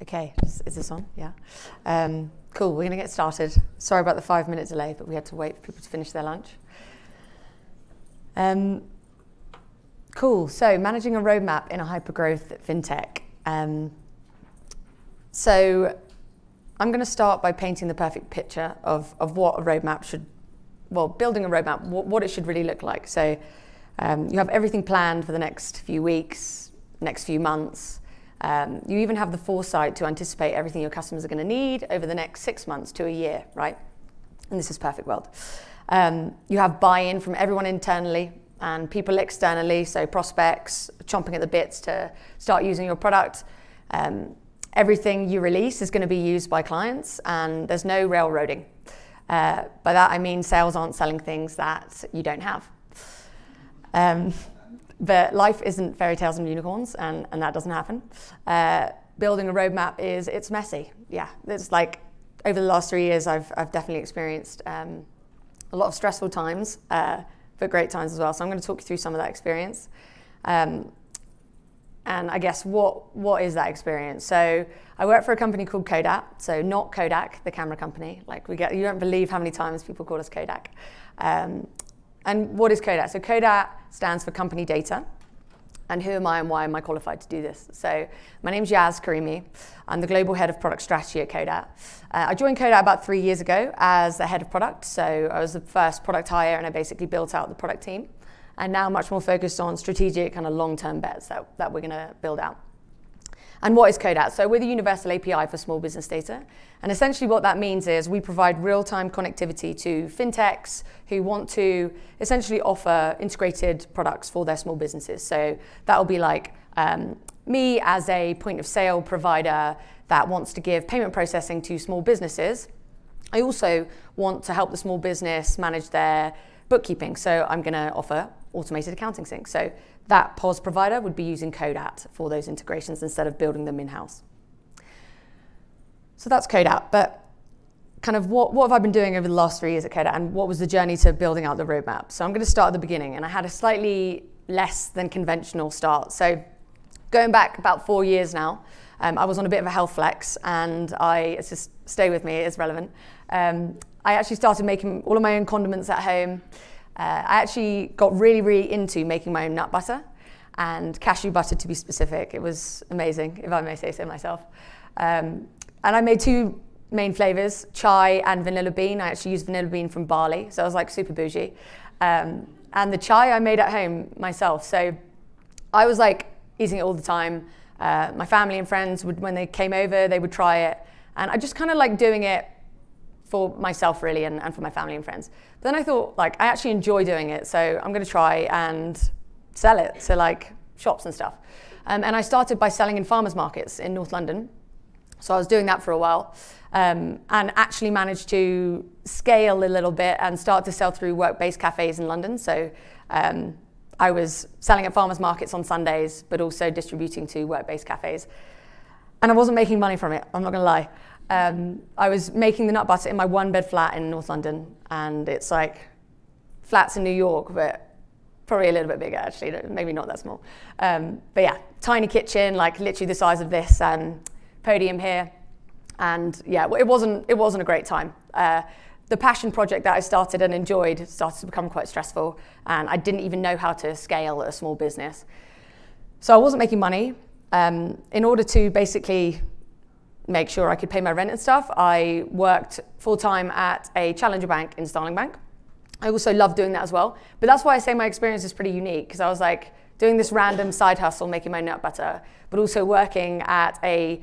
Okay, is this on? Yeah. Cool, we're going to get started. Sorry about the 5-minute delay, but we had to wait for people to finish their lunch. Cool, so managing a roadmap in a hypergrowth fintech. So I'm going to start by painting the perfect picture of what a roadmap should, well, building a roadmap, what it should really look like. So you have everything planned for the next few weeks, next few months. You even have the foresight to anticipate everything your customers are going to need over the next 6 months to a year, right? And this is perfect world. You have buy-in from everyone internally and people externally, so prospects chomping at the bits to start using your product. Everything you release is going to be used by clients, and there's no railroading. By that I mean sales aren't selling things that you don't have. But life isn't fairy tales and unicorns, and that doesn't happen. Building a roadmap it's messy. Yeah, it's like over the last 3 years, I've definitely experienced a lot of stressful times, but great times as well. So I'm going to talk you through some of that experience. And I guess what is that experience? So I work for a company called Codat, so not Kodak, the camera company. Like you don't believe how many times people call us Kodak. And what is Codat? So Codat stands for company data. And who am I and why am I qualified to do this? So my name's Yasamin Karimi. I'm the global head of product strategy at Codat. I joined Codat about 3 years ago as the head of product. So I was the first product hire and I basically built out the product team. And now much more focused on strategic kind of long-term bets that we're going to build out. And what is Codat? So we're the universal API for small business data. And essentially what that means is we provide real-time connectivity to fintechs who want to essentially offer integrated products for their small businesses. So that will be like me as a point of sale provider that wants to give payment processing to small businesses. I also want to help the small business manage their bookkeeping. So I'm going to offer automated accounting sync. So that POS provider would be using Codat for those integrations instead of building them in-house. So that's Codat, but kind of what have I been doing over the last 3 years at Codat, and what was the journey to building out the roadmap? So I'm going to start at the beginning, and I had a slightly less than conventional start. So going back about 4 years now, I was on a bit of a health flex, and it's just stay with me, it's relevant. I actually started making all of my own condiments at home. I actually got really, really into making my own nut butter and cashew butter, to be specific. It was amazing, if I may say so myself. And I made 2 main flavors, chai and vanilla bean. I actually used vanilla bean from Bali, so I was like super bougie. And the chai I made at home myself. So I was like eating it all the time. My family and friends would, when they came over, they would try it. And I just kind of like doing it for myself really and for my family and friends. But then I thought, like, I actually enjoy doing it, so I'm going to try and sell it to like shops and stuff. And I started by selling in farmers markets in North London. So I was doing that for a while and actually managed to scale a little bit and start to sell through work-based cafes in London. So I was selling at farmers markets on Sundays, but also distributing to work-based cafes. And I wasn't making money from it, I'm not going to lie. I was making the nut butter in my 1-bed flat in North London, and it's like flats in New York, but probably a little bit bigger actually, maybe not that small. But yeah, tiny kitchen, like literally the size of this podium here. And yeah, it wasn't a great time. The passion project that I started and enjoyed started to become quite stressful, and I didn't even know how to scale a small business. So I wasn't making money. In order to basically make sure I could pay my rent and stuff, I worked full-time at a challenger bank in Starling Bank. I also loved doing that as well. But that's why I say my experience is pretty unique, because I was like doing this random side hustle, making my nut butter, but also working at a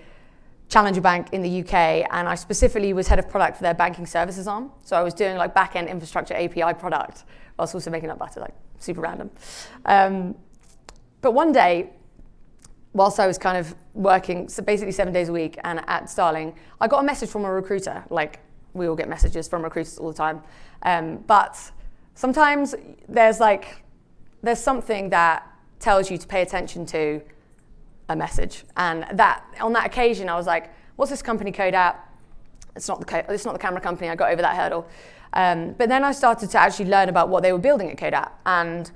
challenger bank in the UK, and I specifically was head of product for their banking services arm. So I was doing like back-end infrastructure API product, whilst also making nut butter, like super random. But one day, whilst I was kind of working, so basically 7 days a week and at Starling, I got a message from a recruiter. Like, we all get messages from recruiters all the time. But sometimes there's something that tells you to pay attention to a message. And that on that occasion, I was like, what's this company Codat? It's not the camera company. I got over that hurdle. But then I started to actually learn about what they were building at Codat. And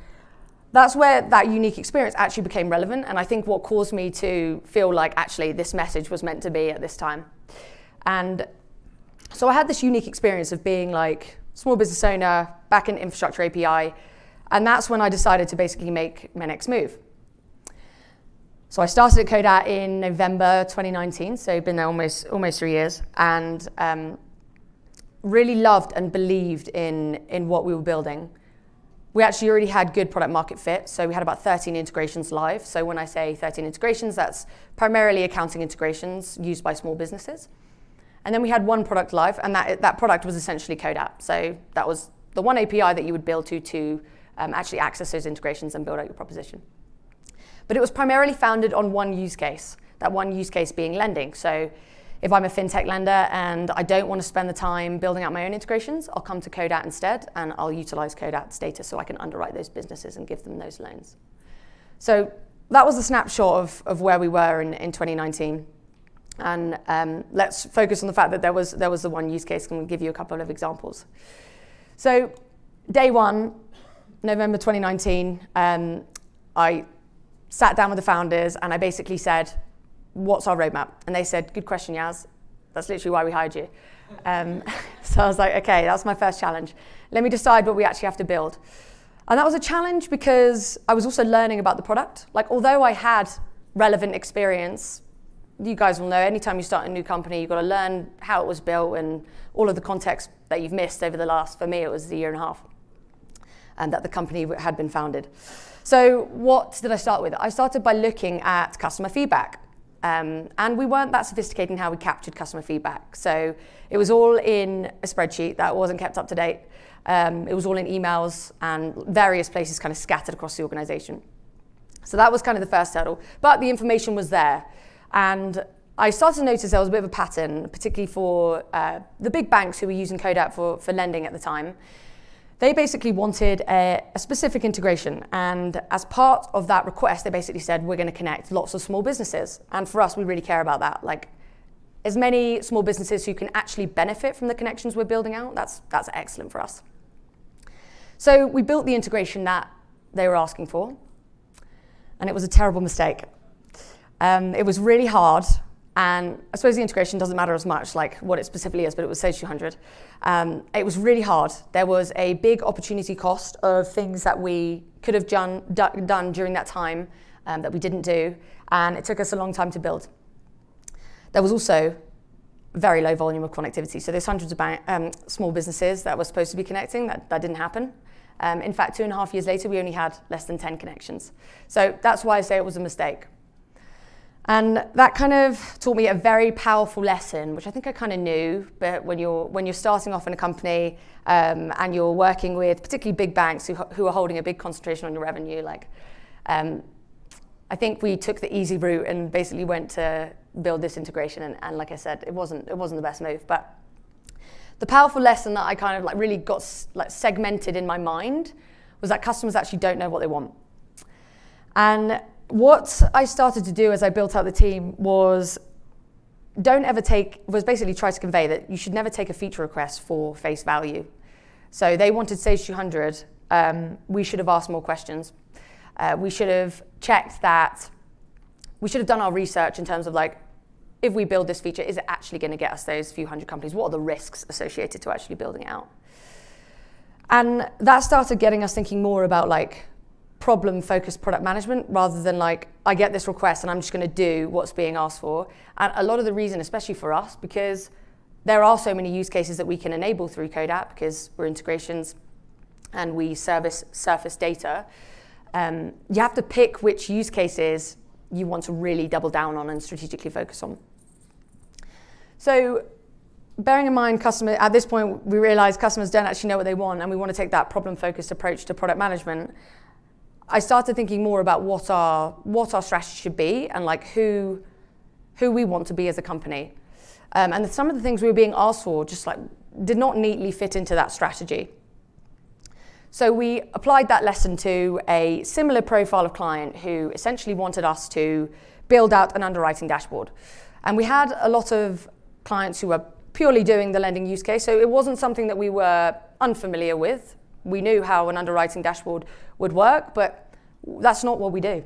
that's where that unique experience actually became relevant, and I think what caused me to feel like actually this message was meant to be at this time. And so I had this unique experience of being like small business owner, back in infrastructure API, and that's when I decided to basically make my next move. So I started at Codat in November 2019, so I've been there almost 3 years, and really loved and believed in what we were building. We actually already had good product market fit, so we had about 13 integrations live. So when I say 13 integrations, that's primarily accounting integrations used by small businesses. And then we had one product live, and that product was essentially Codat. So that was the one API that you would build to actually access those integrations and build out your proposition. But it was primarily founded on one use case, that one use case being lending. So if I'm a fintech lender and I don't want to spend the time building out my own integrations, I'll come to Codat instead, and I'll utilize Codat's data so I can underwrite those businesses and give them those loans. So that was the snapshot of where we were in 2019. And let's focus on the fact that there was the one use case, and we'll give you a couple of examples. So day one, November 2019, I sat down with the founders and I basically said, what's our roadmap? And they said, good question, Yaz. That's literally why we hired you. So I was like, okay, that's my first challenge. Let me decide what we actually have to build. And that was a challenge because I was also learning about the product. Like, although I had relevant experience, you guys will know, anytime you start a new company, you've got to learn how it was built and all of the context that you've missed over the last, for me, it was a year and a half, and that the company had been founded. So what did I start with? I started by looking at customer feedback. And we weren't that sophisticated in how we captured customer feedback. So it was all in a spreadsheet that wasn't kept up to date. It was all in emails and various places kind of scattered across the organization. So that was kind of the first hurdle. But the information was there. And I started to notice there was a bit of a pattern, particularly for the big banks who were using Codat for lending at the time. They basically wanted a specific integration, and as part of that request, they basically said, we're going to connect lots of small businesses. And for us, we really care about that. Like, as many small businesses who can actually benefit from the connections we're building out, that's excellent for us. So we built the integration that they were asking for, and it was a terrible mistake. It was really hard. And I suppose the integration doesn't matter as much, like what it specifically is, but it was Sage 200. It was really hard. There was a big opportunity cost of things that we could have done during that time that we didn't do, and it took us a long time to build. There was also very low volume of connectivity. So there's hundreds of small businesses that were supposed to be connecting, that didn't happen. In fact, 2.5 years later, we only had less than 10 connections. So that's why I say it was a mistake. And that kind of taught me a very powerful lesson, which I think I kind of knew, but when you're starting off in a company and you're working with particularly big banks who are holding a big concentration on your revenue, like I think we took the easy route and basically went to build this integration. And like I said, it wasn't the best move. But the powerful lesson that I kind of like really got like segmented in my mind was that customers actually don't know what they want. And what I started to do as I built out the team was basically try to convey that you should never take a feature request for face value. So they wanted Sage 200. We should have asked more questions. We should have checked that. We should have done our research in terms of like, if we build this feature, is it actually going to get us those few hundred companies? What are the risks associated to actually building it out? And that started getting us thinking more about like problem-focused product management rather than like, I get this request and I'm just going to do what's being asked for. And a lot of the reason, especially for us, because there are so many use cases that we can enable through Codat because we're integrations and we surface data, you have to pick which use cases you want to really double down on and strategically focus on. So bearing in mind at this point, we realize customers don't actually know what they want and we want to take that problem-focused approach to product management. I started thinking more about what our strategy should be and like who we want to be as a company. And some of the things we were being asked for just like did not neatly fit into that strategy. So we applied that lesson to a similar profile of client who essentially wanted us to build out an underwriting dashboard. And we had a lot of clients who were purely doing the lending use case, so it wasn't something that we were unfamiliar with. We knew how an underwriting dashboard would work, but That's not what we do.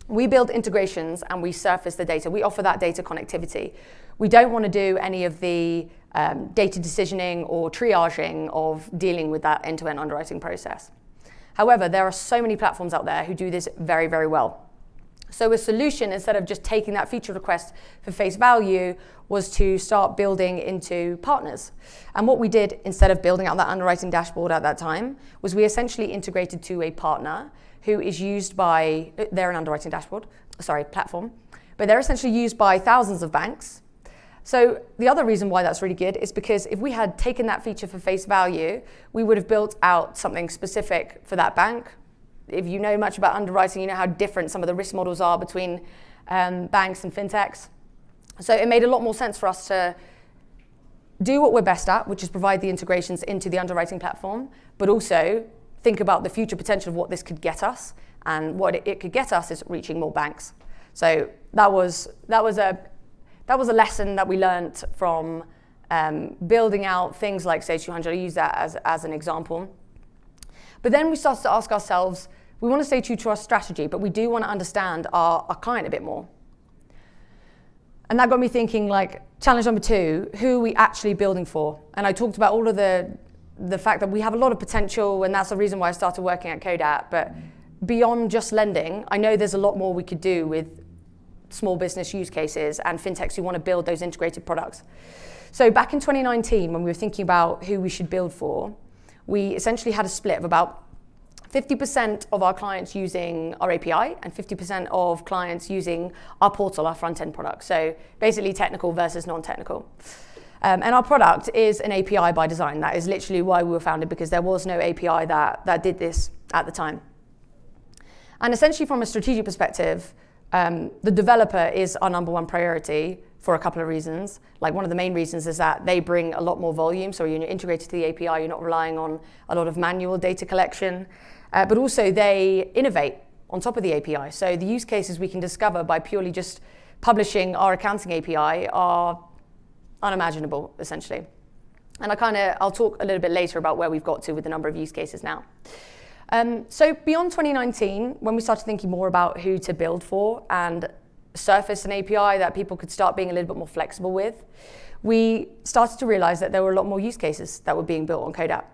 We build integrations and we surface the data. We offer that data connectivity. We don't want to do any of the data decisioning or triaging of dealing with that end-to-end underwriting process. However, there are so many platforms out there who do this very, very well. So a solution, instead of just taking that feature request for face value, was to start building into partners. And what we did, instead of building out that underwriting dashboard at that time, was we essentially integrated to a partner who is used by, they're an underwriting platform, but they're essentially used by thousands of banks. So the other reason why that's really good is because if we had taken that feature for face value, we would have built out something specific for that bank. If you know much about underwriting, you know how different some of the risk models are between banks and fintechs. So it made a lot more sense for us to do what we're best at, which is provide the integrations into the underwriting platform, but also think about the future potential of what this could get us. And what it could get us is reaching more banks. So that was a lesson that we learned from building out things like Stage 200. I use that as an example. But then we started to ask ourselves, we want to stay true to our strategy, but we do want to understand our client a bit more. And that got me thinking, like, challenge number 2, who are we actually building for? And I talked about all of the fact that we have a lot of potential, and that's the reason why I started working at Codat. But beyond just lending, I know there's a lot more we could do with small business use cases and fintechs who want to build those integrated products. So back in 2019, when we were thinking about who we should build for, we essentially had a split of about 50% of our clients using our API and 50% of clients using our portal, our front-end product. So basically technical versus non-technical. And our product is an API by design. That is literally why we were founded, because there was no API that did this at the time. And essentially from a strategic perspective, the developer is our number 1 priority for a couple of reasons. Like, one of the main reasons is that they bring a lot more volume. So when you're integrated to the API, you're not relying on a lot of manual data collection. But also they innovate on top of the API. So the use cases we can discover by purely just publishing our accounting API are unimaginable, essentially. And I'll talk a little bit later about where we've got to with the number of use cases now. So beyond 2019, when we started thinking more about who to build for and surface an API that people could start being a little bit more flexible with, we started to realize that there were a lot more use cases that were being built on Codat.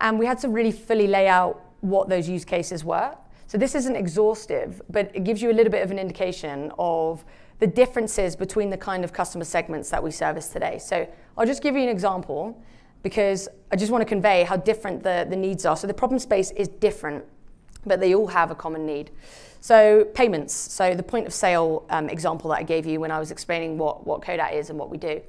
And we had to really fully lay out what those use cases were. So this isn't exhaustive, but it gives you a little bit of an indication of the differences between the kind of customer segments that we service today. So I'll just give you an example, because I just want to convey how different the needs are. So the problem space is different, but they all have a common need. So payments, so the point of sale example that I gave you when I was explaining what Codat is and what we do.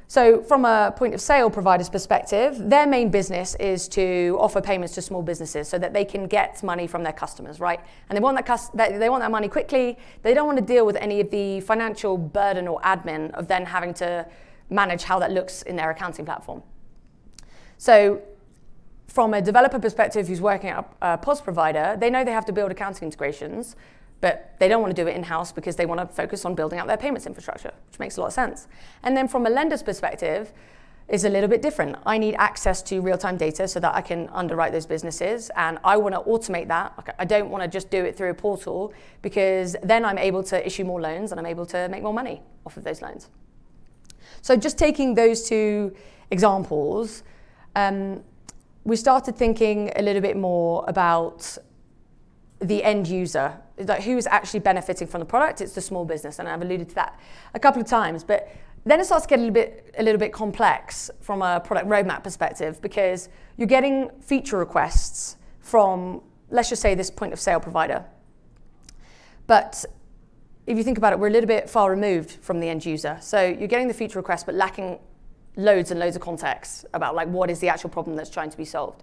So from a point of sale provider's perspective, their main business is to offer payments to small businesses so that they can get money from their customers, right? And they want that money quickly. They don't want to deal with any of the financial burden or admin of then having to manage how that looks in their accounting platform. So from a developer perspective who's working at a POS provider, they know they have to build accounting integrations, but they don't want to do it in-house because they want to focus on building out their payments infrastructure, which makes a lot of sense. And then from a lender's perspective, it's a little bit different. I need access to real-time data so that I can underwrite those businesses, and I want to automate that. I don't want to just do it through a portal, because then I'm able to issue more loans and I'm able to make more money off of those loans. So just taking those 2 examples, we started thinking a little bit more about the end user, like who's actually benefiting from the product. It's the small business, and I've alluded to that a couple of times. But then it starts to get a little bit complex from a product roadmap perspective, because you're getting feature requests from, let's just say, this point of sale provider. But if you think about it, we're a little bit far removed from the end user. So you're getting the feature request, but lacking loads and loads of context about, like, what is the actual problem that's trying to be solved.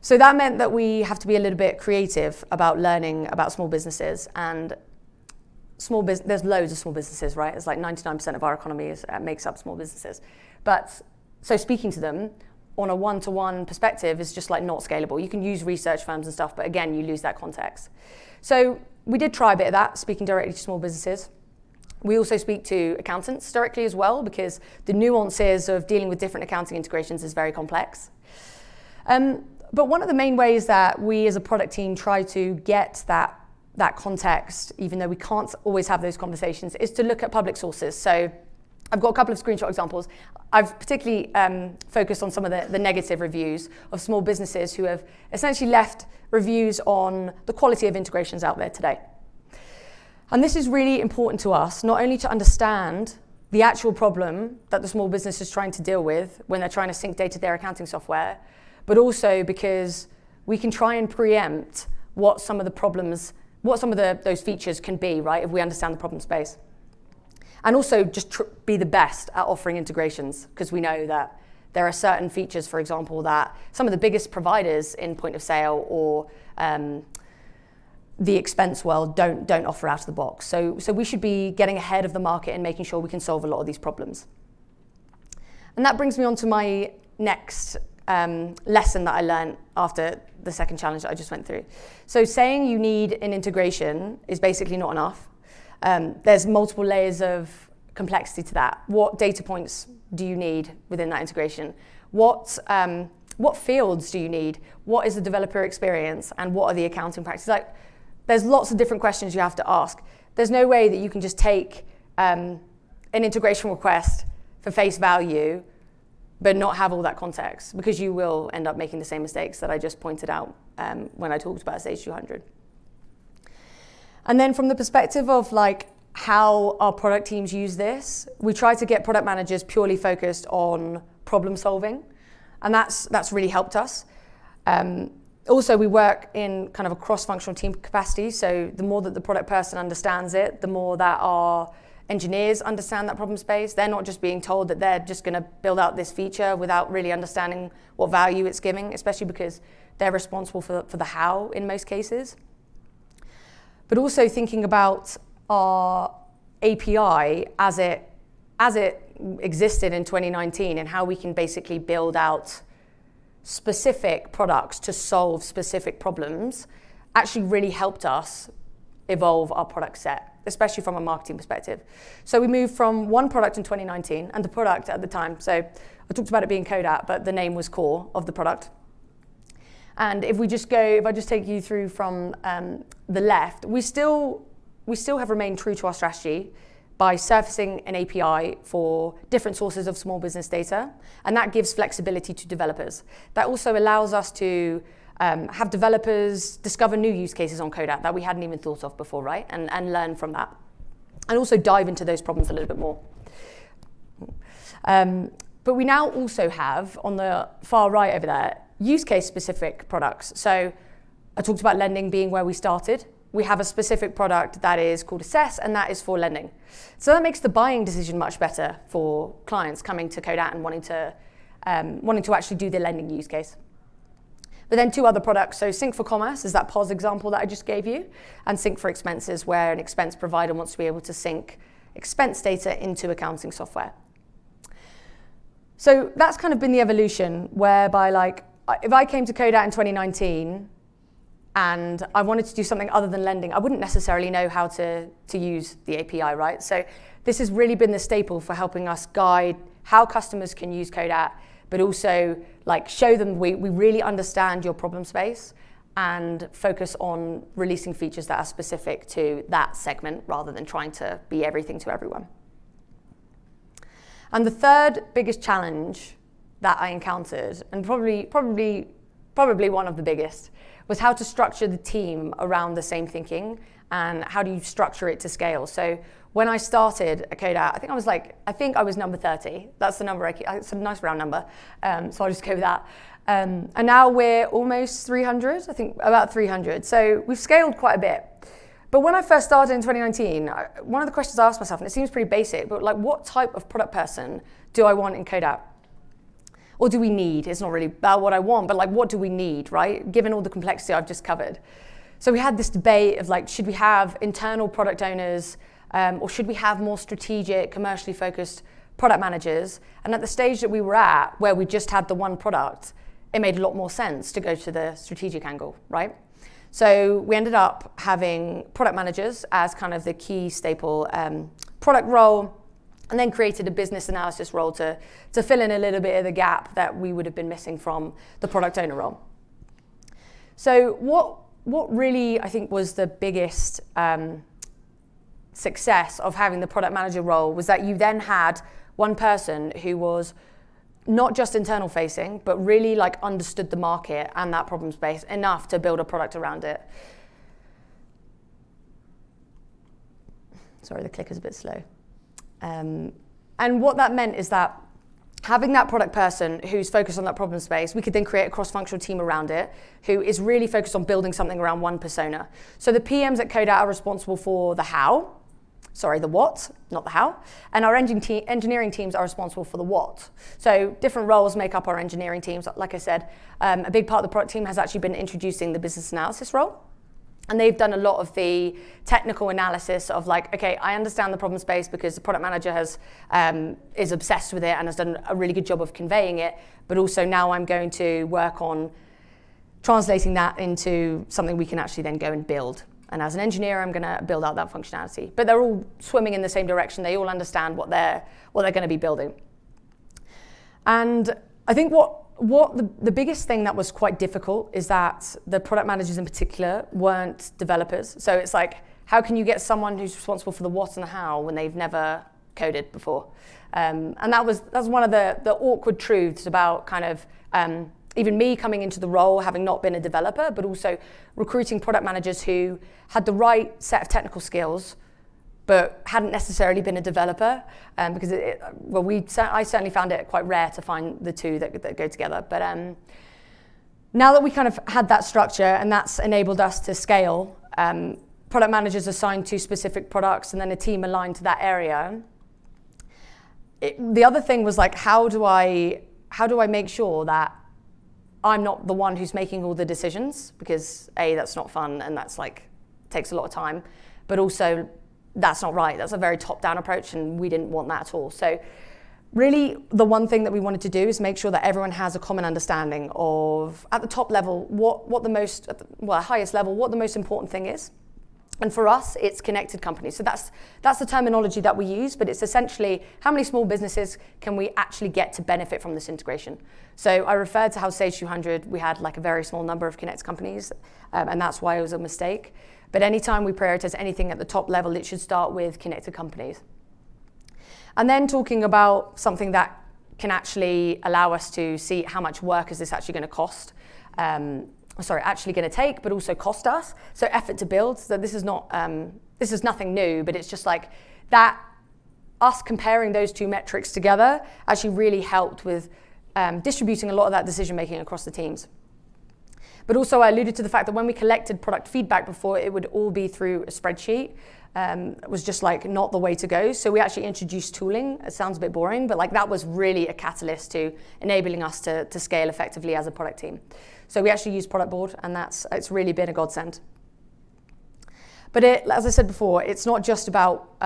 So that meant that we have to be a little bit creative about learning about small businesses. And there's loads of small businesses, right? It's like 99% of our economy makes up small businesses. But so speaking to them on a one-to-one perspective is just like not scalable. You can use research firms and stuff, but again, you lose that context. So we did try a bit of that, speaking directly to small businesses. We also speak to accountants directly as well, because the nuances of dealing with different accounting integrations is very complex. But one of the main ways that we as a product team try to get that context, even though we can't always have those conversations, is to look at public sources. So I've got a couple of screenshot examples. I've particularly focused on some of the negative reviews of small businesses who have essentially left reviews on the quality of integrations out there today. And this is really important to us, not only to understand the actual problem that the small business is trying to deal with when they're trying to sync data to their accounting software, but also because we can try and preempt what some of the problems, what some of those features can be, right, if we understand the problem space. And also just be the best at offering integrations, because we know that there are certain features, for example, that some of the biggest providers in point of sale or the expense world don't offer out of the box. So we should be getting ahead of the market and making sure we can solve a lot of these problems. And that brings me on to my next lesson that I learned after the second challenge that I just went through. So saying you need an integration is basically not enough. There's multiple layers of complexity to that. What data points do you need within that integration? What fields do you need? What is the developer experience? And what are the accounting practices? Like, there's lots of different questions you have to ask. There's no way that you can just take an integration request for face value but not have all that context, because you will end up making the same mistakes that I just pointed out when I talked about Stage 200. And then from the perspective of like how our product teams use this, we try to get product managers purely focused on problem solving, and that's really helped us. Also, we work in kind of a cross-functional team capacity, so the more that the product person understands it, the more that our engineers understand that problem space. They're not just being told that they're just going to build out this feature without really understanding what value it's giving, especially because they're responsible for the how in most cases. But also thinking about our API as it existed in 2019 and how we can basically build out specific products to solve specific problems actually really helped us evolve our product set, especially from a marketing perspective. So we moved from one product in 2019, and the product at the time, so I talked about it being Codat, but the name was core of the product. And if I just take you through from the left, we still have remained true to our strategy by surfacing an API for different sources of small business data, and that gives flexibility to developers. That also allows us to have developers discover new use cases on Codat that we hadn't even thought of before, right? And learn from that. And also dive into those problems a little bit more. But we now also have, on the far right over there, use case specific products. So I talked about lending being where we started. We have a specific product that is called Assess, and that is for lending. So that makes the buying decision much better for clients coming to Codat and wanting to actually do their lending use case. But then two other products, so Sync for Commerce is that POS example that I just gave you, and Sync for Expenses, where an expense provider wants to be able to sync expense data into accounting software. So that's kind of been the evolution, whereby like, if I came to Codat in 2019 and I wanted to do something other than lending, I wouldn't necessarily know how to use the API, right? So this has really been the staple for helping us guide how customers can use Codat, but also like show them we really understand your problem space and focus on releasing features that are specific to that segment rather than trying to be everything to everyone. And the third biggest challenge that I encountered, and probably one of the biggest, was how to structure the team around the same thinking and how do you structure it to scale. So when I started at Codat, I think I was number 30. That's the number, it's a nice round number, so I'll just go with that. And now we're almost 300, I think about 300. So we've scaled quite a bit. But when I first started in 2019, one of the questions I asked myself, and it seems pretty basic, but like what type of product person do I want in Codat? Or do we need? It's not really about what I want, but like what do we need, right? Given all the complexity I've just covered. So we had this debate of like, should we have internal product owners or should we have more strategic, commercially focused product managers? And at the stage that we were at, where we just had the one product, it made a lot more sense to go to the strategic angle, right? So we ended up having product managers as kind of the key staple product role, and then created a business analysis role to fill in a little bit of the gap that we would have been missing from the product owner role. So what really I think was the biggest success of having the product manager role was that you then had one person who was not just internal facing, but really like understood the market and that problem space enough to build a product around it. Sorry, the clicker's a bit slow. And what that meant is that having that product person who's focused on that problem space, we could then create a cross-functional team around it who is really focused on building something around one persona. So the PMs at Codat are responsible for the what, not the how. And our engineering teams are responsible for the what. So different roles make up our engineering teams. Like I said, a big part of the product team has actually been introducing the business analysis role. And they've done a lot of the technical analysis of like, okay, I understand the problem space because the product manager is obsessed with it and has done a really good job of conveying it. But also now I'm going to work on translating that into something we can actually then go and build. And as an engineer, I'm going to build out that functionality. But they're all swimming in the same direction. They all understand what they're going to be building. And I think the biggest thing that was quite difficult is that the product managers in particular weren't developers. So it's like, how can you get someone who's responsible for the what and the how when they've never coded before? And that's one of the awkward truths about kind of even me coming into the role, having not been a developer, but also recruiting product managers who had the right set of technical skills, but hadn't necessarily been a developer, because I certainly found it quite rare to find the two that go together. But now that we kind of had that structure and that's enabled us to scale, product managers assigned to specific products and then a team aligned to that area. The other thing was like, how do I make sure that I'm not the one who's making all the decisions, because A, that's not fun and that's like takes a lot of time, but also that's not right. That's a very top-down approach and we didn't want that at all. So really the one thing that we wanted to do is make sure that everyone has a common understanding of, at the top level, highest level, what the most important thing is. And for us, it's connected companies. So that's the terminology that we use, but it's essentially how many small businesses can we actually get to benefit from this integration. So I referred to how Sage 200, we had like a very small number of connected companies, and that's why it was a mistake. But anytime we prioritize anything at the top level, it should start with connected companies. And then talking about something that can actually allow us to see how much work is this actually going to cost. Actually going to take, but also cost us. So effort to build. So this is nothing new, but it's just like that. Us comparing those two metrics together actually really helped with distributing a lot of that decision making across the teams. But also I alluded to the fact that when we collected product feedback before, it would all be through a spreadsheet. It was just like not the way to go. So we actually introduced tooling. It sounds a bit boring, but like that was really a catalyst to enabling us to scale effectively as a product team. So we actually use Product Board, and it's really been a godsend. But as I said before, it's not just about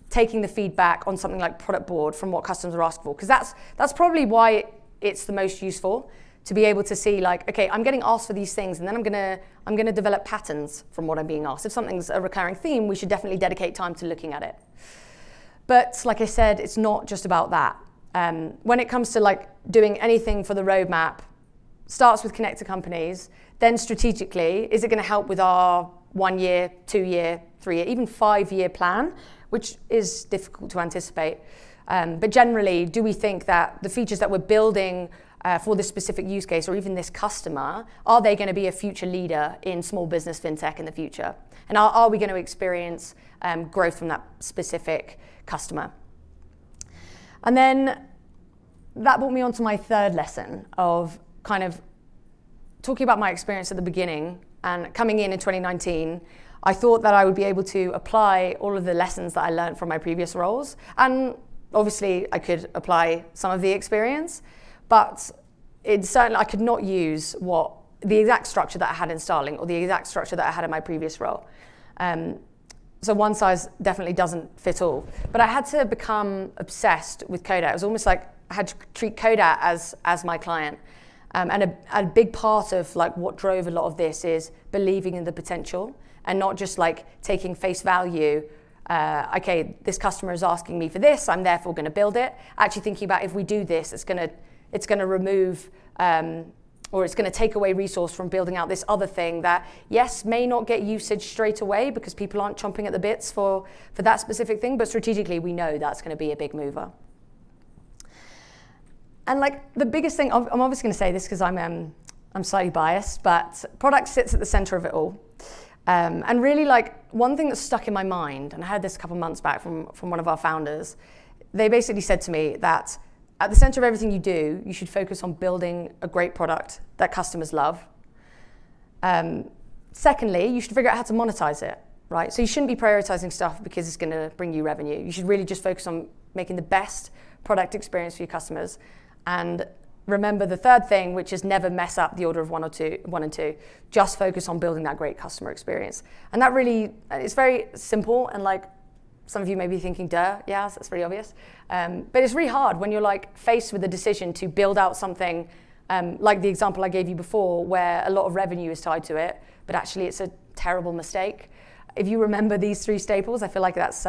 taking the feedback on something like Product Board from what customers are asking for, because that's probably why it's the most useful, to be able to see like, okay, I'm getting asked for these things, and then I'm gonna develop patterns from what I'm being asked. If something's a recurring theme, we should definitely dedicate time to looking at it. But like I said, it's not just about that. When it comes to like doing anything for the roadmap, starts with connected companies, then strategically, is it going to help with our 1 year, 2 year, 3 year, even 5 year plan, which is difficult to anticipate. But generally, do we think that the features that we're building for this specific use case or even this customer, are they going to be a future leader in small business fintech in the future? And are we going to experience growth from that specific customer? And then that brought me on to my third lesson of kind of talking about my experience at the beginning and coming in 2019. I thought that I would be able to apply all of the lessons that I learned from my previous roles. And obviously I could apply some of the experience, but I could not use the exact structure that I had in Starling or the exact structure that I had in my previous role. So one size definitely doesn't fit all. But I had to become obsessed with Codat. It was almost like I had to treat Codat as my client. And a big part of like what drove a lot of this is believing in the potential and not just like taking face value. Okay, this customer is asking me for this, I'm therefore going to build it. Actually thinking about if we do this, it's going to remove or it's going to take away resource from building out this other thing that, yes, may not get usage straight away because people aren't chomping at the bits for that specific thing, but strategically we know that's going to be a big mover. And like the biggest thing, I'm obviously going to say this because I'm slightly biased, but product sits at the center of it all. And really, like, one thing that stuck in my mind, and I heard this a couple months back from one of our founders, they basically said to me that at the center of everything you do, you should focus on building a great product that customers love. Secondly, you should figure out how to monetize it, right? So you shouldn't be prioritizing stuff because it's going to bring you revenue. You should really just focus on making the best product experience for your customers. And remember the third thing, which is never mess up the order of one and two. Just focus on building that great customer experience. And that really, it's very simple, and like some of you may be thinking, duh, yeah, that's pretty obvious. But it's really hard when you're like faced with the decision to build out something like the example I gave you before, where a lot of revenue is tied to it, but actually it's a terrible mistake. If you remember these three staples, I feel like that's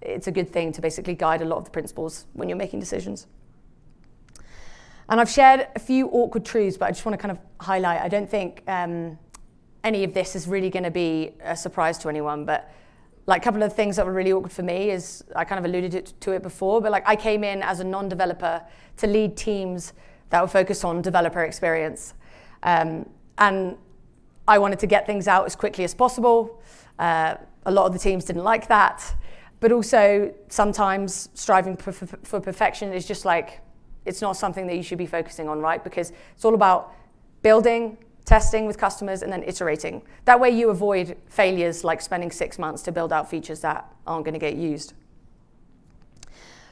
it's a good thing to basically guide a lot of the principles when you're making decisions. And I've shared a few awkward truths, but I just want to kind of highlight, I don't think any of this is really going to be a surprise to anyone, but like a couple of things that were really awkward for me is, I kind of alluded to it before, but like I came in as a non-developer to lead teams that were focused on developer experience. And I wanted to get things out as quickly as possible. A lot of the teams didn't like that, but also sometimes striving for perfection is just like, it's not something that you should be focusing on, right? Because it's all about building, testing with customers, and then iterating. That way you avoid failures like spending 6 months to build out features that aren't going to get used.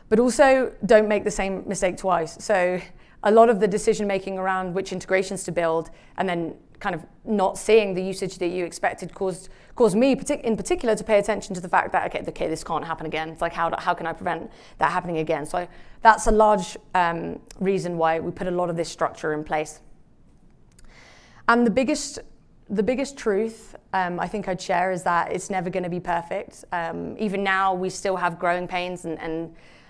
But also, don't make the same mistake twice. So a lot of the decision making around which integrations to build and then kind of not seeing the usage that you expected caused me in particular to pay attention to the fact that, okay, this can't happen again. It's like, how can I prevent that happening again? So that's a large reason why we put a lot of this structure in place. And the biggest truth I think I'd share is that it's never going to be perfect. Even now, we still have growing pains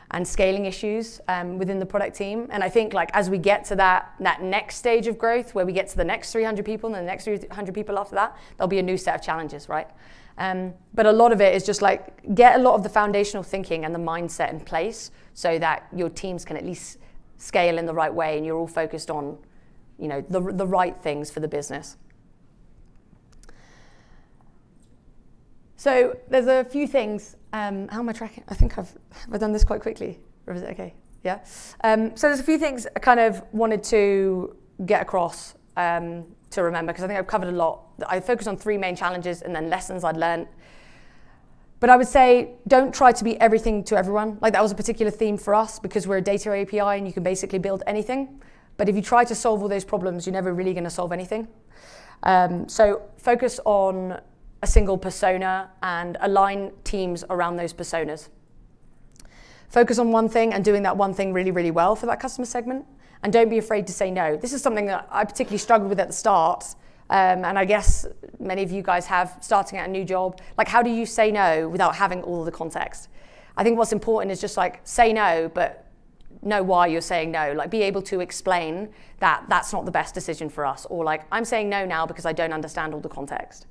and scaling issues within the product team. And I think like as we get to that next stage of growth, where we get to the next 300 people and the next 300 people after that, there'll be a new set of challenges, right? But a lot of it is just like get a lot of the foundational thinking and the mindset in place so that your teams can at least scale in the right way and you're all focused on, you know, the right things for the business. So there's a few things. How am I tracking? I think have I done this quite quickly? Or is it okay? Yeah. So there's a few things I kind of wanted to get across to remember, because I think I've covered a lot. I focused on 3 main challenges and then lessons I'd learned. But I would say don't try to be everything to everyone. Like that was a particular theme for us because we're a data API and you can basically build anything. But if you try to solve all those problems, you're never really going to solve anything. So focus on a single persona and align teams around those personas. Focus on one thing and doing that one thing really, really well for that customer segment. And don't be afraid to say no. This is something that I particularly struggled with at the start. And I guess many of you guys have, starting at a new job. Like, how do you say no without having all the context? I think what's important is just like say no, but know why you're saying no. Like be able to explain that that's not the best decision for us, or like I'm saying no now because I don't understand all the context.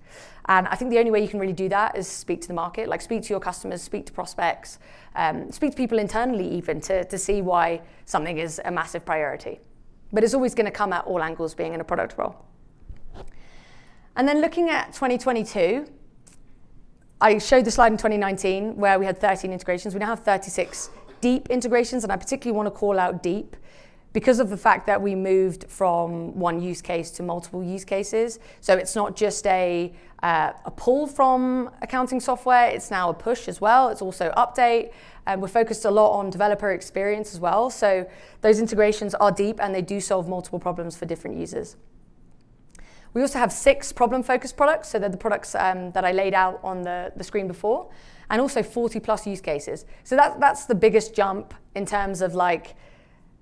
And I think the only way you can really do that is speak to the market, like speak to your customers, speak to prospects, speak to people internally even to see why something is a massive priority. But it's always going to come at all angles being in a product role. And then looking at 2022, I showed the slide in 2019 where we had 13 integrations. We now have 36 deep integrations, and I particularly want to call out deep because of the fact that we moved from one use case to multiple use cases. So it's not just a pull from accounting software, it's now a push as well. It's also update. We're focused a lot on developer experience as well. So those integrations are deep and they do solve multiple problems for different users. We also have 6 problem-focused products, so they're the products that I laid out on the screen before, and also 40+ use cases. So that's the biggest jump in terms of like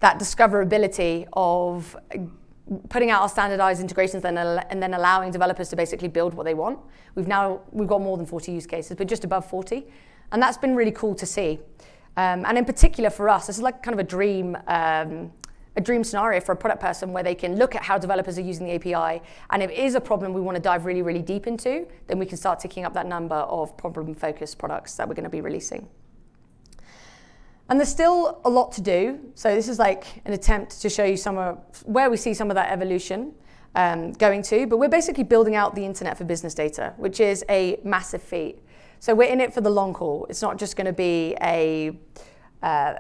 that discoverability of putting out our standardized integrations and then allowing developers to basically build what they want. We've got more than 40 use cases, but just above 40, and that's been really cool to see. And in particular for us, this is like kind of a dream a dream scenario for a product person where they can look at how developers are using the API, and if it is a problem we want to dive really, really deep into, then we can start ticking up that number of problem-focused products that we're going to be releasing. And there's still a lot to do, so this is like an attempt to show you where we see some of that evolution going to, but we're basically building out the internet for business data, which is a massive feat. So we're in it for the long haul. It's not just going to be a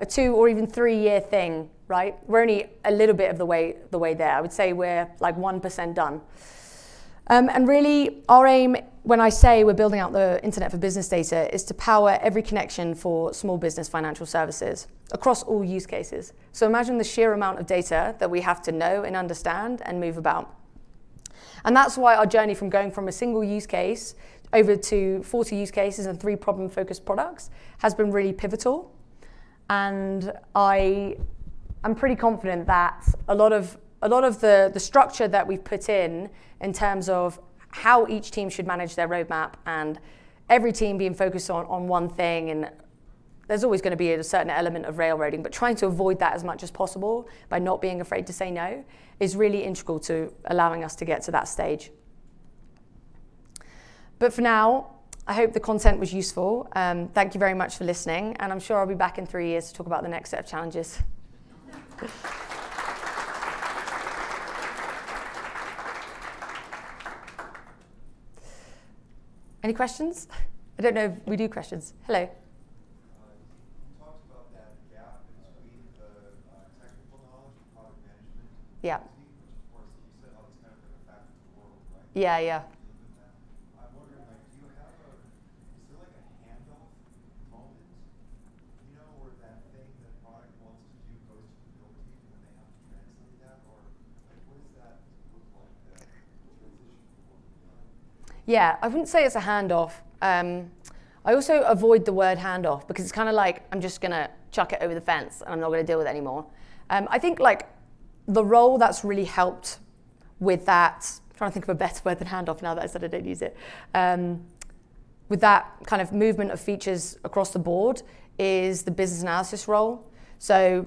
2 or even 3 year thing, right? We're only a little bit of the way there. I would say we're like 1% done. And really, our aim, when I say we're building out the internet for business data, is to power every connection for small business financial services across all use cases. So imagine the sheer amount of data that we have to know and understand and move about. And that's why our journey from going from a single use case over to 40 use cases and 3 problem-focused products has been really pivotal. And I'm pretty confident that a lot of the structure that we've put in terms of how each team should manage their roadmap and every team being focused on one thing, and there's always going to be a certain element of railroading, but trying to avoid that as much as possible by not being afraid to say no is really integral to allowing us to get to that stage. But for now, I hope the content was useful. Thank you very much for listening, and I'm sure I'll be back in 3 years to talk about the next set of challenges. Any questions? I don't know if we do questions. Hello. You talked about that gap between the technical knowledge and product management. Yeah. Which of course you said it's kind of like a fact of the world, right? Yeah. I'm wondering, like, is there like a handoff moment, where that thing that product wants to do goes to the build team and then they have to translate that, or like what does that look like, the transition from one to the other? Yeah, I wouldn't say it's a handoff. I also avoid the word handoff because it's kind of like I'm just going to chuck it over the fence and I'm not going to deal with it anymore. I think like the role that's really helped with that, I'm trying to think of a better word than handoff now that I said I don't use it, with that kind of movement of features across the board is the business analysis role. So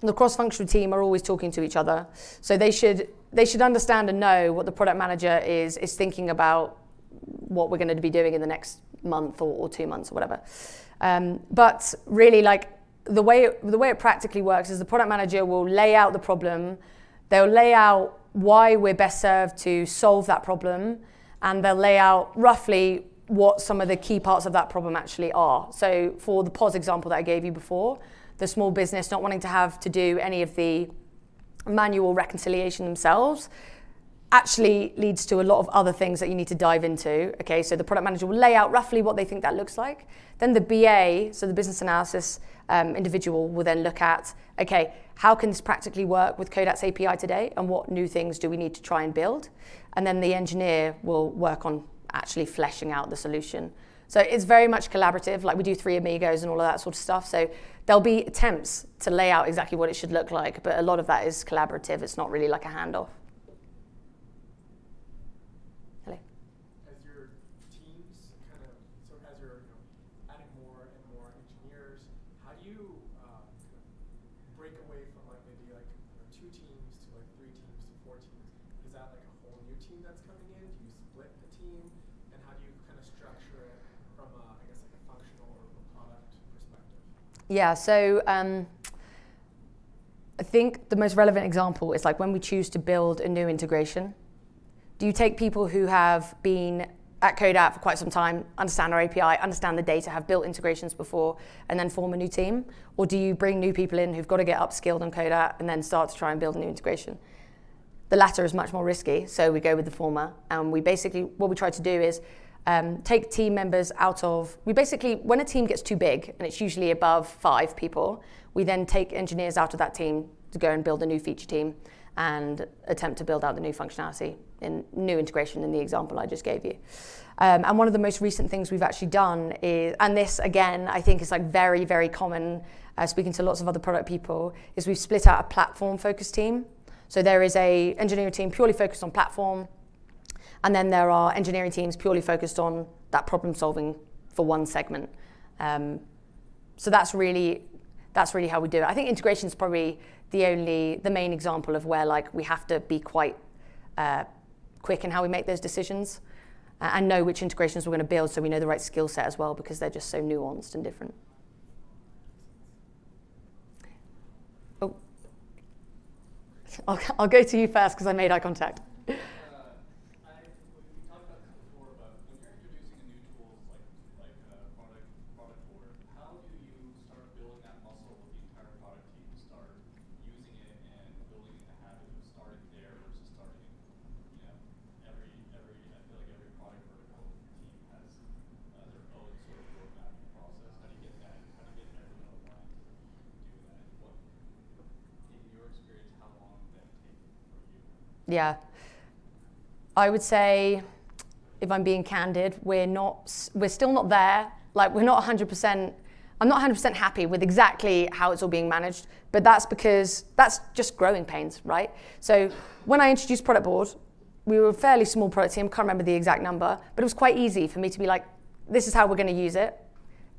the cross-functional team are always talking to each other. So they should understand and know what the product manager is thinking about what we're going to be doing in the next month or 2 months or whatever. But really, like the way it practically works is the product manager will lay out the problem. They'll lay out why we're best served to solve that problem, and they'll lay out roughly what some of the key parts of that problem actually are. So for the POS example that I gave you before, the small business not wanting to have to do any of the manual reconciliation themselves actually leads to a lot of other things that you need to dive into. Okay, so the product manager will lay out roughly what they think that looks like. Then the BA, so the business analysis individual, will then look at, okay, how can this practically work with Codat's API today, and what new things do we need to try and build? And then the engineer will work on actually fleshing out the solution. So it's very much collaborative, like we do 3 amigos and all of that sort of stuff. So there'll be attempts to lay out exactly what it should look like, but a lot of that is collaborative. It's not really like a handoff. Hello. As your teams as you're adding more and more engineers, how do you break away from maybe 2 teams to 3 teams to 4 teams? Is that like a whole new team that's coming in? Do you split the team? And how do you kind of structure it from a functional or a product perspective? Yeah, so I think the most relevant example is like when we choose to build a new integration. Do you take people who have been at Codat for quite some time, understand our API, understand the data, have built integrations before, and then form a new team? Or do you bring new people in who've got to get upskilled on Codat and then start to try and build a new integration? The latter is much more risky, so we go with the former. And what we try to do is take team members out of, when a team gets too big, and it's usually above 5 people, we then take engineers out of that team to go and build a new feature team and attempt to build out the new functionality in new integration in the example I just gave you. And one of the most recent things we've actually done is, and this again, I think is very, very common, speaking to lots of other product people, is we've split out a platform-focused team. So there is a engineering team purely focused on platform, and then there are engineering teams purely focused on that problem solving for one segment. So that's really, that's really how we do it. I think integration is probably the main example of where like we have to be quite quick in how we make those decisions and know which integrations we're going to build, so we know the right skill set as well, because they're just so nuanced and different. Oh, I'll go to you first because I made eye contact. Yeah, I would say, if I'm being candid, we're still not there. Like we're not 100%, I'm not 100% happy with exactly how it's all being managed, but that's because that's just growing pains, right? So when I introduced Product Board, we were a fairly small product team, can't remember the exact number, but it was quite easy for me to be like, this is how we're gonna use it.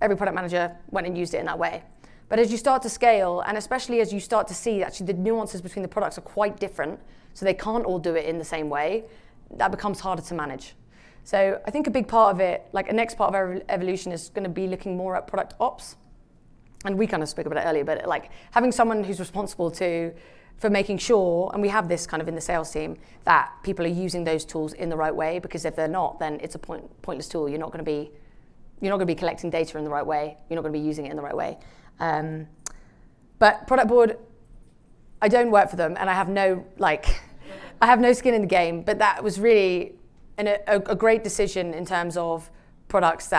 Every product manager went and used it in that way. But as you start to scale, and especially as you start to see actually the nuances between the products are quite different, so they can't all do it in the same way, that becomes harder to manage. So I think a big part of it, like a next part of our evolution, is going to be looking more at product ops. And we kind of spoke about it earlier, but like having someone who's responsible for making sure, and we have this kind of in the sales team, that people are using those tools in the right way, because if they're not, then it's a pointless tool. You're not going to be collecting data in the right way. You're not going to be using it in the right way. But Product Board, I don't work for them, and I have no skin in the game, but that was really a great decision in terms of a product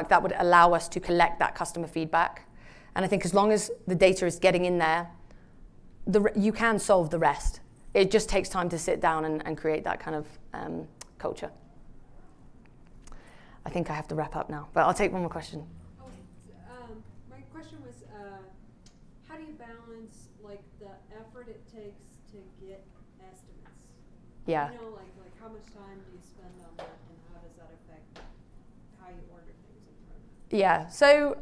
that would allow us to collect that customer feedback. And I think as long as the data is getting in there, you can solve the rest. It just takes time to sit down and create that kind of culture. I think I have to wrap up now, but I'll take one more question. My question was, how do you balance like the effort it takes to get estimates? Yeah. You know, like how much time do you spend on that, and how does that affect how you order things in front of you? Yeah, so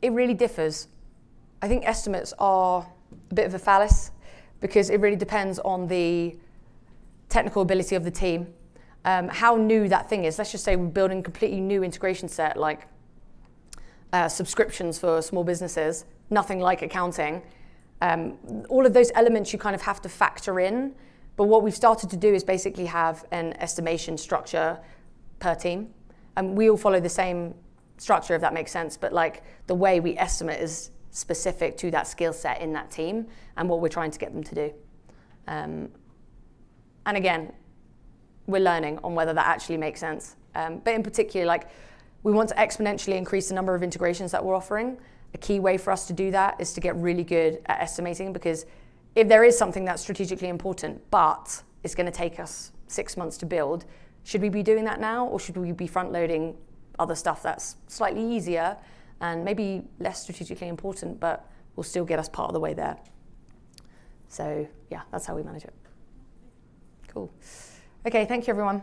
it really differs. I think estimates are a bit of a fallacy, because it really depends on the technical ability of the team, how new that thing is. Let's just say we're building a completely new integration set, like subscriptions for small businesses, nothing like accounting. All of those elements you kind of have to factor in, but what we've started to do is basically have an estimation structure per team. And we all follow the same structure, if that makes sense, but like the way we estimate is specific to that skill set in that team and what we're trying to get them to do. And again, we're learning on whether that actually makes sense. But in particular, like we want to exponentially increase the number of integrations that we're offering. A key way for us to do that is to get really good at estimating, because if there is something that's strategically important, but it's going to take us 6 months to build, should we be doing that now, or should we be front-loading other stuff that's slightly easier and maybe less strategically important, but will still get us part of the way there? So yeah, that's how we manage it. Cool. Okay, thank you everyone.